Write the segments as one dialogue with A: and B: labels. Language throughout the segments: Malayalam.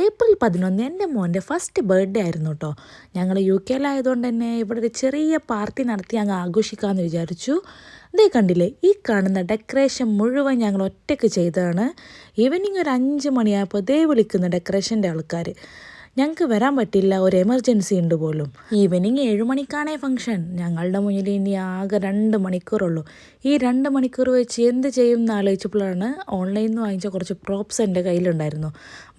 A: ഏപ്രിൽ 11 എൻ്റെ മോൻ്റെ ഫസ്റ്റ് ബർത്ത്ഡേ ആയിരുന്നു കേട്ടോ. ഞങ്ങൾ UK-ലായതുകൊണ്ട് തന്നെ ഇവിടെ ഒരു ചെറിയ പാർട്ടി നടത്തി അങ്ങ് ആഘോഷിക്കാമെന്ന് വിചാരിച്ചു. ഇതേ കണ്ടില്ലേ, ഈ കാണുന്ന ഡെക്കറേഷൻ മുഴുവൻ ഞങ്ങൾ ഒറ്റയ്ക്ക് ചെയ്തതാണ്. ഈവനിങ് ഒരു 5 മണിയായപ്പോൾ ദേ വിളിക്കുന്നു ഡെക്കറേഷൻ്റെ ആൾക്കാർ. ഞങ്ങൾക്ക് വരാൻ പറ്റില്ല, ഒരു എമർജൻസി ഉണ്ട് പോലും. ഈവനിങ് 7 മണിക്കാണേ ഫംഗ്ഷൻ. ഞങ്ങളുടെ മുന്നിൽ ഇനി ആകെ 2 മണിക്കൂറുള്ളൂ. ഈ 2 മണിക്കൂർ വെച്ച് എന്ത് ചെയ്യും എന്ന് ആലോചിച്ചപ്പോഴാണ് ഓൺലൈനിൽ നിന്ന് വാങ്ങിച്ച കുറച്ച് പ്രോപ്സ് എൻ്റെ കയ്യിലുണ്ടായിരുന്നു.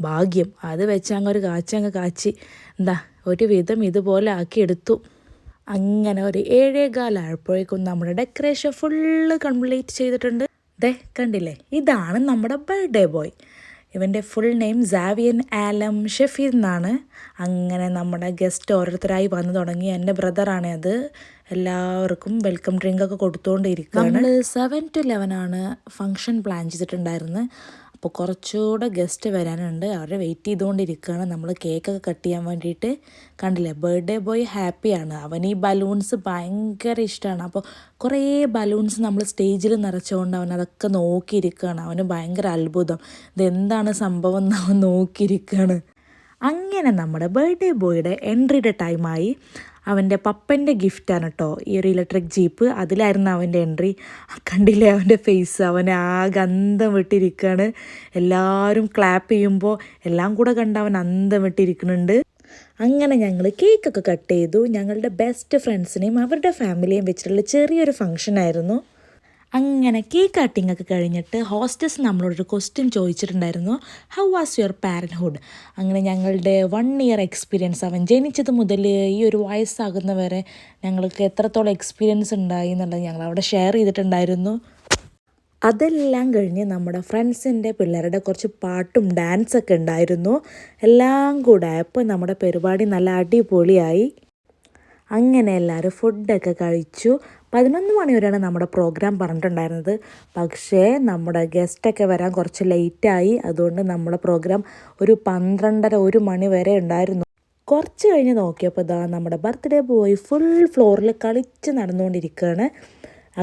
A: ഭാഗ്യം, അത് വെച്ച് അങ്ങ് കാച്ചി എന്താ ഒരു വിധം ഇതുപോലെ ആക്കിയെടുത്തു. അങ്ങനെ ഒരു 7:15 ആയപ്പോഴേക്കും നമ്മുടെ ഡെക്കറേഷൻ ഫുള്ള് കംപ്ലീറ്റ് ചെയ്തിട്ടുണ്ട്. ദേ കണ്ടില്ലേ, ഇതാണ് നമ്മുടെ ബർത്ത്ഡേ ബോയ്. ഇവൻ്റെ ഫുൾ നെയിം സാവിയൻ ആലം ഷെഫീർ എന്നാണ്. അങ്ങനെ നമ്മുടെ ഗസ്റ്റ് ഓരോരുത്തരായി വന്നു തുടങ്ങി. എൻ്റെ ബ്രദറാണ് അത്. എല്ലാവർക്കും വെൽക്കം ഡ്രിങ്കൊക്കെ കൊടുത്തുകൊണ്ടിരിക്കുകയാണ്. നമ്മൾ 7 to 11 ഫംഗ്ഷൻ പ്ലാൻ ചെയ്തിട്ടുണ്ടായിരുന്നത്. അപ്പോൾ കുറച്ചുകൂടെ ഗസ്റ്റ് വരാനുണ്ട്, അവരെ വെയിറ്റ് ചെയ്തുകൊണ്ടിരിക്കുകയാണ്. നമ്മൾ കേക്കൊക്കെ കട്ട് ചെയ്യാൻ വേണ്ടിയിട്ട്. കണ്ടില്ലേ, ബർത്ത്ഡേ ബോയ് ഹാപ്പിയാണ്. അവന് ഈ ബലൂൺസ് ഭയങ്കര ഇഷ്ടമാണ്. അപ്പോൾ കുറേ ബലൂൺസ് നമ്മൾ സ്റ്റേജിൽ നിറച്ചുകൊണ്ട് അവൻ അതൊക്കെ നോക്കിയിരിക്കുകയാണ്. അവന് ഭയങ്കര അത്ഭുതം, ഇതെന്താണ് സംഭവം എന്ന് അവൻ നോക്കിയിരിക്കുകയാണ്. അങ്ങനെ നമ്മുടെ ബർത്ത്ഡേ ബോയുടെ എൻട്രിയുടെ ടൈമായി. അവൻ്റെ പപ്പൻ്റെ ഗിഫ്റ്റാണ് കേട്ടോ ഈ ഒരു ഇലക്ട്രിക് ജീപ്പ്. അതിലായിരുന്നു അവൻ്റെ എൻട്രി. കണ്ടില്ലേ അവൻ്റെ ഫേസ്, അവൻ ആകെ അന്തം വിട്ടിരിക്കുകയാണ്. എല്ലാവരും ക്ലാപ്പ് ചെയ്യുമ്പോൾ എല്ലാം കൂടെ കണ്ട് അവൻ അന്തം വിട്ടിരിക്കുന്നുണ്ട്. അങ്ങനെ ഞങ്ങൾ കേക്കൊക്കെ കട്ട് ചെയ്തു. ഞങ്ങളുടെ ബെസ്റ്റ് ഫ്രണ്ട്സിനെയും അവരുടെ ഫാമിലിയെയും വെച്ചിട്ടുള്ള ചെറിയൊരു ഫംഗ്ഷനായിരുന്നു. അങ്ങനെ കേക്ക് കട്ടിംഗ് ഒക്കെ കഴിഞ്ഞിട്ട് ഹോസ്റ്റസ് നമ്മളോടൊരു ക്വസ്റ്റ്യൻ ചോദിച്ചിട്ടുണ്ടായിരുന്നു, ഹൗ വാസ് യുവർ പാരൻറ്ഹുഡ്. അങ്ങനെ ഞങ്ങളുടെ 1 year എക്സ്പീരിയൻസ്, അവൻ ജനിച്ചത് മുതൽ ഈ ഒരു വയസ്സാകുന്നവരെ ഞങ്ങൾക്ക് എത്രത്തോളം എക്സ്പീരിയൻസ് ഉണ്ടായി എന്നുള്ളത് ഞങ്ങൾ അവിടെ ഷെയർ ചെയ്തിട്ടുണ്ടായിരുന്നു. അതെല്ലാം കഴിഞ്ഞ് നമ്മുടെ ഫ്രണ്ട്സിൻ്റെ പിള്ളേരുടെ കുറച്ച് പാട്ടും ഡാൻസൊക്കെ ഉണ്ടായിരുന്നു. എല്ലാം കൂടെ ആയപ്പോൾ നമ്മുടെ പരിപാടി നല്ല അടിപൊളിയായി. അങ്ങനെ എല്ലാവരും ഫുഡൊക്കെ കഴിച്ചു. 11 മണി വരെയാണ് നമ്മുടെ പ്രോഗ്രാം പറഞ്ഞിട്ടുണ്ടായിരുന്നത്. പക്ഷേ നമ്മുടെ ഗസ്റ്റൊക്കെ വരാൻ കുറച്ച് ലേറ്റായി. അതുകൊണ്ട് നമ്മുടെ പ്രോഗ്രാം ഒരു 12:30-1 മണി വരെ ഉണ്ടായിരുന്നു. കുറച്ച് കഴിഞ്ഞ് നോക്കിയപ്പോൾ ഇതാ നമ്മുടെ ബർത്ത്ഡേ ബോയ് ഫുൾ ഫ്ലോറിൽ കളിച്ച് നടന്നുകൊണ്ടിരിക്കുകയാണ്.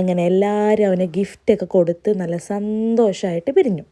A: അങ്ങനെ എല്ലാവരും അവന് ഗിഫ്റ്റൊക്കെ കൊടുത്ത് നല്ല സന്തോഷമായിട്ട് പിരിഞ്ഞു.